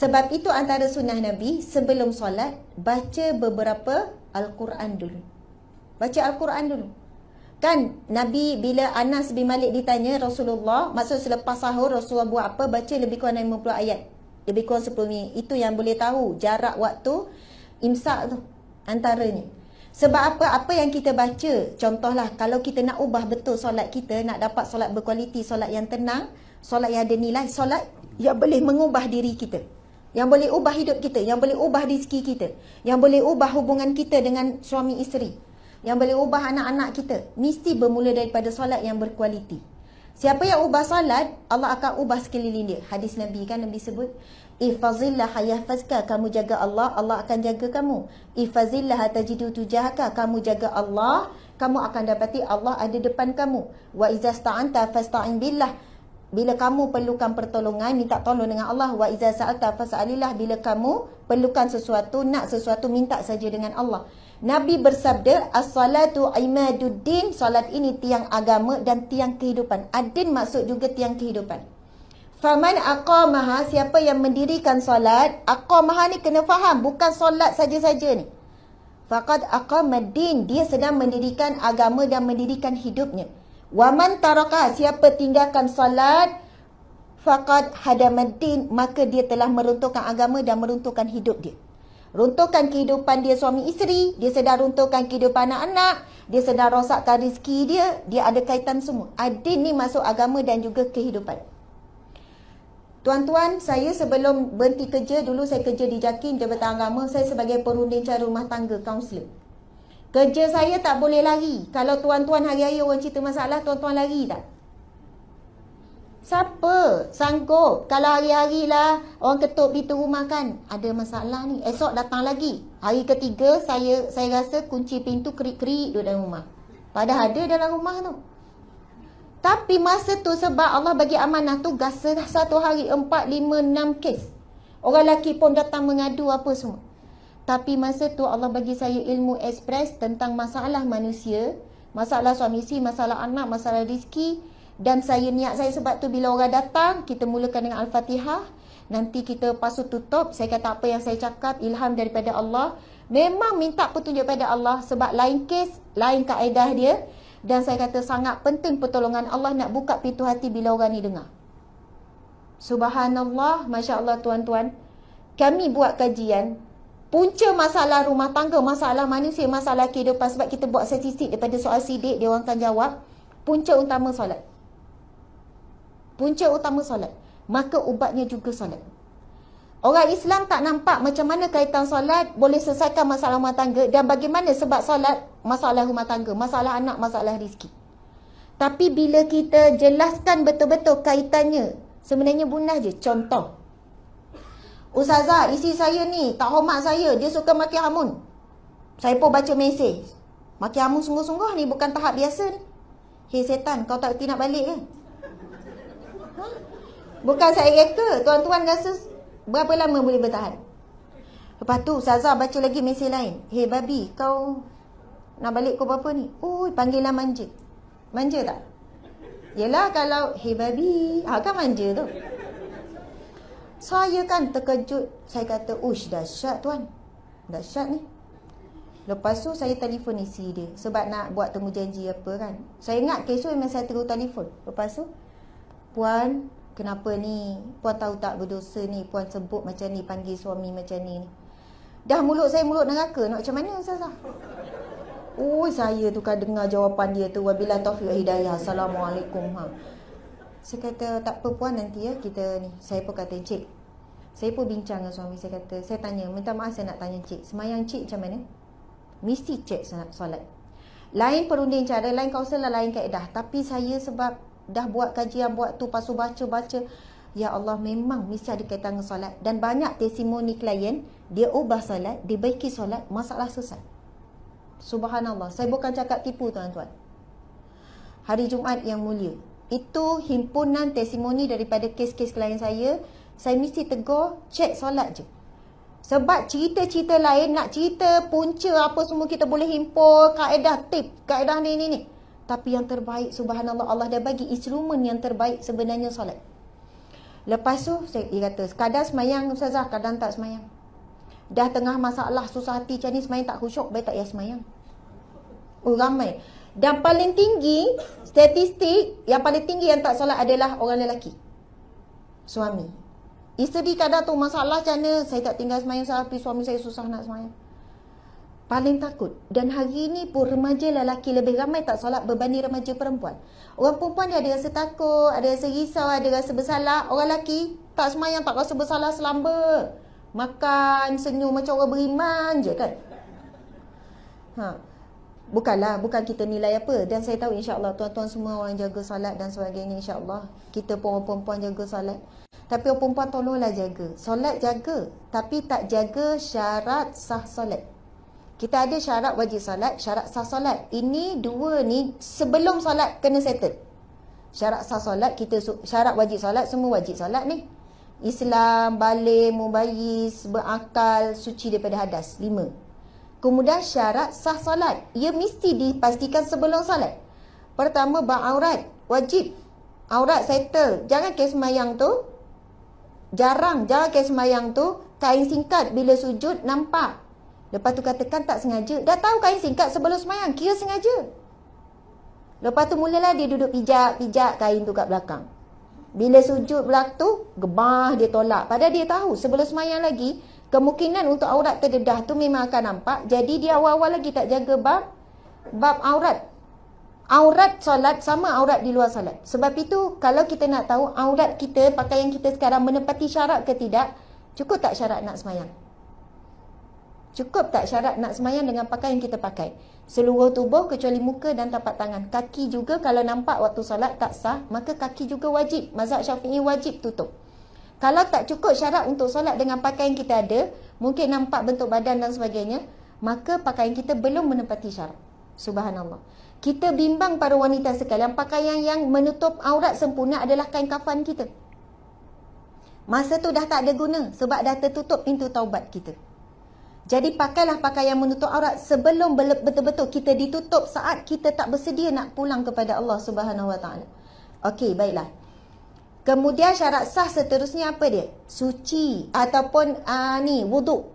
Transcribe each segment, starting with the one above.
Sebab itu antara sunnah Nabi sebelum solat, baca beberapa Al-Quran dulu. Baca Al-Quran dulu. Kan Nabi bila Anas bin Malik ditanya Rasulullah, maksud selepas sahur Rasulullah buat apa? Baca lebih kurang 50 ayat. Lebih kurang 10 minit. Itu yang boleh tahu jarak waktu imsak tu antaranya. Sebab apa? Apa yang kita baca, contohlah kalau kita nak ubah betul solat kita, nak dapat solat berkualiti, solat yang tenang, solat yang ada nilai, solat yang boleh mengubah diri kita, yang boleh ubah hidup kita, yang boleh ubah rezeki kita, yang boleh ubah hubungan kita dengan suami isteri, yang boleh ubah anak-anak kita, mesti bermula daripada solat yang berkualiti. Siapa yang ubah solat, Allah akan ubah sekeliling dia. Hadis Nabi kan, Nabi sebut, Ifazillah yahfazka, kamu jaga Allah, Allah akan jaga kamu. Ifazillah tajidu tujahaka, kamu jaga Allah, kamu akan dapati Allah ada depan kamu. Wa iza sta'anta fasta'in billah, bila kamu perlukan pertolongan, minta tolong dengan Allah. Wa iza sa'alta fas'alillah, bila kamu perlukan sesuatu, nak sesuatu, minta saja dengan Allah. Nabi bersabda, as-salatu imaduddin, salat ini tiang agama dan tiang kehidupan. Adin maksud juga tiang kehidupan. Faman aqamaha, siapa yang mendirikan solat, aqamaha ni kena faham, bukan solat saja-saja ni. Faqad aqamaddin, dia sedang mendirikan agama dan mendirikan hidupnya. Waman taraka, siapa tinggalkan solat, faqad hadamaddin, maka dia telah meruntuhkan agama dan meruntuhkan hidup dia. Runtuhkan kehidupan dia suami isteri, dia sedang runtuhkan kehidupan anak-anak, dia sedang rosakkan rezeki dia ada kaitan semua. Adin ni masuk agama dan juga kehidupan. Tuan-tuan, saya sebelum berhenti kerja, dulu saya kerja di JAKIM, Jabatan Agama, saya sebagai perunding cara rumah tangga, kaunselor. Kerja saya tak boleh lari. Kalau tuan-tuan hari-hari orang cerita masalah, tuan-tuan lari tak? Siapa sanggup? Kalau hari-hari lah orang ketuk pintu rumah kan, ada masalah ni, esok datang lagi. Hari ketiga saya rasa kunci pintu kerik-kerik duduk dalam rumah, padahal ada dalam rumah tu. Tapi masa tu sebab Allah bagi amanah tugas, satu hari 4, 5, 6 kes. Orang lelaki pun datang mengadu apa semua. Tapi masa tu Allah bagi saya ilmu ekspres tentang masalah manusia, masalah suami isteri, masalah anak, masalah rezeki. Dan saya niat saya sebab tu bila orang datang, kita mulakan dengan Al-Fatihah. Nanti kita pasu tutup, saya kata apa yang saya cakap, ilham daripada Allah. Memang minta petunjuk pada Allah sebab lain kes, lain kaedah dia. Dan saya kata sangat penting pertolongan Allah nak buka pintu hati bila orang ni dengar. Subhanallah, Masya Allah tuan-tuan. Kami buat kajian, punca masalah rumah tangga, masalah manusia, masalah kehidupan. Sebab kita buat statistik daripada soal sidik, dia orang akan jawab. Punca utama solat. Punca utama solat. Maka ubatnya juga solat. Orang Islam tak nampak macam mana kaitan solat boleh selesaikan masalah rumah tangga dan bagaimana sebab solat masalah rumah tangga, masalah anak, masalah rezeki. Tapi bila kita jelaskan betul-betul kaitannya, sebenarnya bunah je. Contoh, Ustazah, isteri saya ni tak hormat saya, dia suka maki hamun. Saya pun baca mesej, maki hamun sungguh-sungguh ni bukan tahap biasa ni. Hei setan, kau tak erti nak balik ke? Ha? Bukan saya reka, tuan-tuan rasa berapa lama boleh bertahan? Lepas tu Ustazah baca lagi mesej lain. Hei babi, kau nak balik kau berapa ni? Ui, panggilan manja. Manja tak? Yelah kalau hei babi, kan manja tu. Saya kan terkejut. Saya kata, ush dahsyat tuan, dahsyat ni. Lepas tu saya telefon isi dia sebab nak buat temu janji apa kan. Saya ingat esok memang saya terus telefon. Lepas tu, puan, kenapa ni? Puan tahu tak berdosa ni? Puan sebut macam ni, panggil suami macam ni. Dah mulut saya mulut neraka. Nak macam mana Ustazah? Saya tu kan dengar jawapan dia tu. Wabillahi taufiq wal hidayah. Assalamualaikum. Saya kata, tak apa puan, nanti ya kita ni. Saya pun kata, cik, saya pun bincang dengan suami. Saya kata, saya tanya, minta maaf saya nak tanya cik, semayang cik macam mana? Mesti cek solat. Lain perunding cara, lain kaunselor, lain kaedah. Tapi saya sebab dah buat kajian, buat tu, pasu baca-baca, ya Allah, memang mesti ada kaitan dengan solat. Dan banyak testimoni klien, dia ubah solat, dia baiki solat, masalah selesai. Subhanallah, saya bukan cakap tipu tuan-tuan. Hari Jumaat yang mulia, itu himpunan testimoni daripada kes-kes klien saya. Saya mesti tegur, cek solat je. Sebab cerita-cerita lain, nak cerita punca apa semua kita boleh himpun, kaedah tip, kaedah ni. Tapi yang terbaik, subhanallah, Allah dah bagi instrumen yang terbaik sebenarnya solat. Lepas tu dia kata, kadang semayang ustazah, kadang tak semayang. Dah tengah masalah susah hati macam ni, semayang tak khusyuk, baik tak payah semayang. Oh, ramai. Dan paling tinggi, statistik yang paling tinggi yang tak solat adalah orang lelaki, suami. Isteri kadang tu masalah macam mana, saya tak tinggal semayang tapi suami saya susah nak semayang. Paling takut. Dan hari ni pun remaja lelaki lebih ramai tak solat berbanding remaja perempuan. Orang perempuan dia ada rasa takut, ada rasa risau, ada rasa bersalah. Orang lelaki tak semayang, tak rasa bersalah selamba. Makan, senyum macam orang beriman je kan. Bukan kita nilai apa. Dan saya tahu insya-Allah tuan-tuan semua orang jaga solat dan sebagainya, insya-Allah. Kita pun orang perempuan jaga solat. Tapi orang perempuan tolonglah jaga. Solat jaga, tapi tak jaga syarat sah solat. Kita ada syarat wajib solat, syarat sah solat. Ini dua ni sebelum solat kena settle. Syarat sah solat, syarat wajib solat, semua wajib solat ni. Islam, balik, mubayyiz, berakal, suci daripada hadas. 5. Kemudian syarat sah solat, ia mesti dipastikan sebelum solat. Pertama, beraurat, wajib. Aurat settle. Jangan kes semayang tu, jangan kes semayang tu, kain singkat bila sujud nampak. Lepas tu katakan tak sengaja. Dah tahu kain singkat sebelum semayang, kira sengaja. Lepas tu mulalah dia duduk pijak kain tu kat belakang. Bila sujud belakang tu, gebah dia tolak. Padahal dia tahu sebelum semayang lagi, kemungkinan untuk aurat terdedah tu memang akan nampak. Jadi dia awal-awal lagi tak jaga bab aurat. Aurat solat sama aurat di luar solat. Sebab itu kalau kita nak tahu aurat kita, pakaian kita sekarang menepati syarat ke tidak, cukup tak syarat nak semayang? Cukup tak syarat nak semayang dengan pakaian kita pakai? Seluruh tubuh kecuali muka dan tapak tangan. Kaki juga kalau nampak waktu solat tak sah, maka kaki juga wajib. Mazhab Syafi'i wajib tutup. Kalau tak cukup syarat untuk solat dengan pakaian kita ada, mungkin nampak bentuk badan dan sebagainya, maka pakaian kita belum menepati syarat. Subhanallah. Kita bimbang para wanita sekalian, pakaian yang menutup aurat sempurna adalah kain kafan kita. Masa tu dah tak ada guna sebab dah tertutup pintu taubat kita. Jadi pakailah pakaian menutup aurat sebelum betul-betul kita ditutup saat kita tak bersedia nak pulang kepada Allah Subhanahu Wa Taala. Okey, baiklah. Kemudian syarat sah seterusnya apa dia? Suci ataupun wuduk.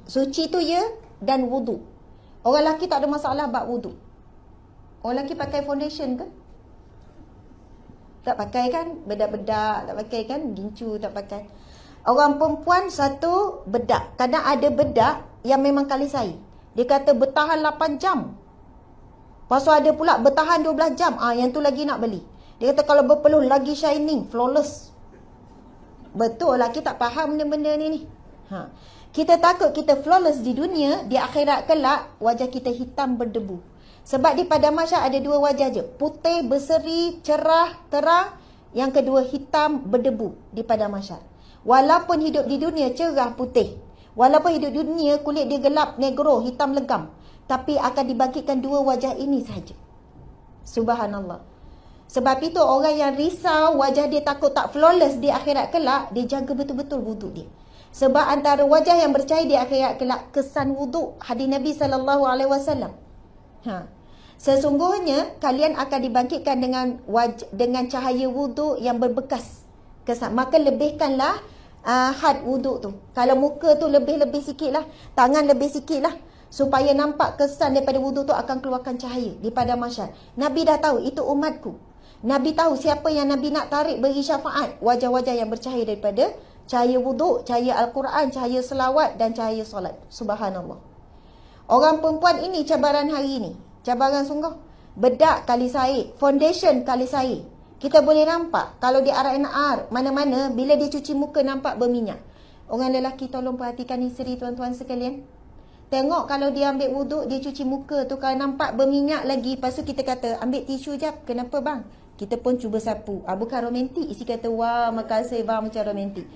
Suci tu ya dan wuduk. Orang lelaki tak ada masalah bab wuduk. Orang lelaki pakai foundation ke? Tak pakai kan? Bedak-bedak tak pakai kan? Gincu tak pakai. Orang perempuan satu bedak. Kadang ada bedak yang memang kalisai. Dia kata bertahan 8 jam. Lepas tu ada pula bertahan 12 jam. Yang tu lagi nak beli. Dia kata kalau berpeluh lagi shining, flawless. Betul lah, kita tak faham benda-benda ni. Kita takut kita flawless di dunia, di akhirat kelak wajah kita hitam berdebu. Sebab di padang mahsyar ada 2 wajah je. Putih, berseri, cerah, terang. Yang kedua hitam berdebu di padang mahsyar. Walaupun hidup di dunia cerah putih, walaupun hidup di dunia kulit dia gelap, negro, hitam legam, tapi akan dibangkitkan 2 wajah ini sahaja. Subhanallah. Sebab itu orang yang risau wajah dia takut tak flawless di akhirat kelak, dia jaga betul-betul wuduk dia. Sebab antara wajah yang bercahaya di akhirat kelak kesan wuduk. Hadis Nabi SAW. Sesungguhnya kalian akan dibangkitkan dengan cahaya wuduk yang berbekas kesan. Maka lebihkanlah had wuduk tu. Kalau muka tu lebih sikit lah, tangan lebih sikit lah, supaya nampak kesan daripada wuduk tu akan keluarkan cahaya di padang mahsyar. Nabi dah tahu itu umatku. Nabi tahu siapa yang Nabi nak tarik beri syafaat. Wajah-wajah yang bercahaya daripada cahaya wuduk, cahaya Al-Quran, cahaya selawat dan cahaya solat. Subhanallah. Orang perempuan ini cabaran hari ini. Cabaran sungguh. Bedak kali sair, foundation kali sair. Kita boleh nampak kalau dia R&R mana-mana, bila dia cuci muka nampak berminyak. Orang lelaki tolong perhatikan isteri tuan-tuan sekalian. Tengok kalau dia ambil wuduk, dia cuci muka tu, kalau nampak berminyak lagi, lepas tu kita kata ambil tisu jap. Kenapa bang? Kita pun cuba sapu. Bukan romantik. Isi kata wah makasih bang, macam romantik.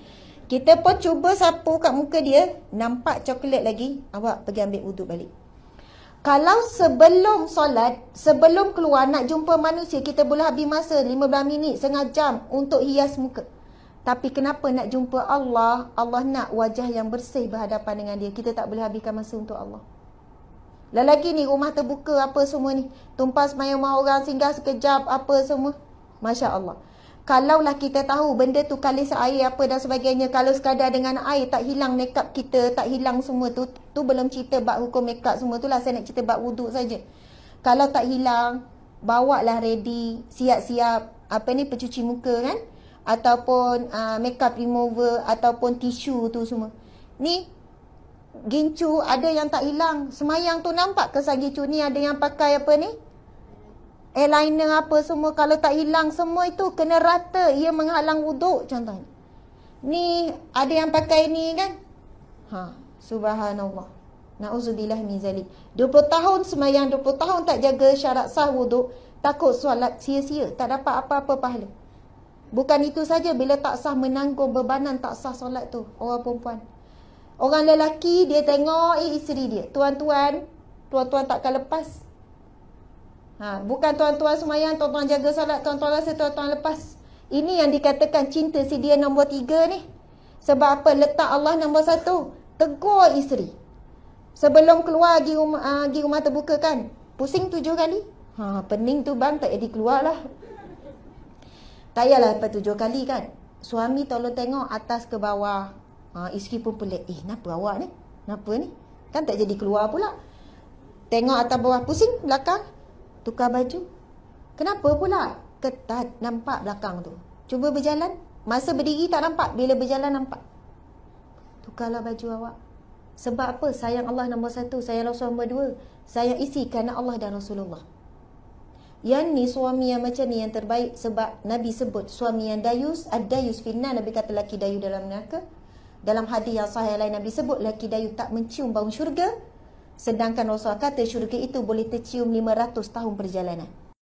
Kita pun cuba sapu kat muka dia, nampak coklat lagi, awak pergi ambil wuduk balik. Kalau sebelum solat, sebelum keluar nak jumpa manusia, kita boleh habis masa 15 minit, setengah jam untuk hias muka. Tapi kenapa nak jumpa Allah? Allah nak wajah yang bersih berhadapan dengan dia. Kita tak boleh habiskan masa untuk Allah. Lelaki ni rumah terbuka apa semua ni, tumpah semayang rumah orang, singgah sekejap apa semua. Masya Allah. Kalaulah kita tahu benda tu kalis air apa dan sebagainya, kalau sekadar dengan air tak hilang makeup kita, tak hilang semua tu belum cerita bab hukum makeup semua tu lah, saya nak cerita bab wuduk saja. Kalau tak hilang, bawalah ready, siap-siap pencuci muka kan, ataupun makeup remover ataupun tisu tu semua. Ni gincu ada yang tak hilang. Semayang tu nampak kesan gincu ni, ada yang pakai apa ni, eyeliner apa semua, kalau tak hilang semua itu kena rata, ia menghalang wuduk contohnya. Ni ada yang pakai ni kan. Subhanallah. Na'udzubillah min zalik. 20 tahun semayang, 20 tahun tak jaga syarat sah wuduk, takut solat sia-sia, tak dapat apa-apa pahala. Bukan itu saja, bila tak sah menanggung bebanan tak sah solat tu, orang perempuan. Orang lelaki dia tengok isteri dia, tuan-tuan takkan lepas. Bukan tuan-tuan semayang, tuan-tuan jaga salat, tuan-tuan rasa tuan-tuan lepas. Ini yang dikatakan cinta si dia nombor 3 ni. Sebab apa? Letak Allah nombor 1. Tegur isteri. Sebelum keluar pergi rumah terbuka kan, pusing 7 kali. Pening tu bang, tak jadi keluar lah. Tak payahlah lepas 7 kali kan. Suami tolong tengok atas ke bawah. Isteri pun pelik. Kenapa awak ni? Kenapa ni? Kan tak jadi keluar pula. Tengok atas bawah, pusing belakang. Tukar baju. Kenapa pula? Ketat, nampak belakang tu. Cuba berjalan. Masa berdiri tak nampak, bila berjalan nampak. Tukarlah baju awak. Sebab apa? Sayang Allah nombor 1, sayang Rasul nombor 2. Sayang isi kerana Allah dan Rasulullah. Yang ni suami yang macam ni yang terbaik. Sebab Nabi sebut suami yang dayus, ad-dayus finnar. Nabi kata laki dayu dalam neraka. Dalam hadis yang sahih lain Nabi sebut laki dayu tak mencium bau syurga. Sedangkan Rasul kata syurga itu boleh tercium 500 tahun perjalanan.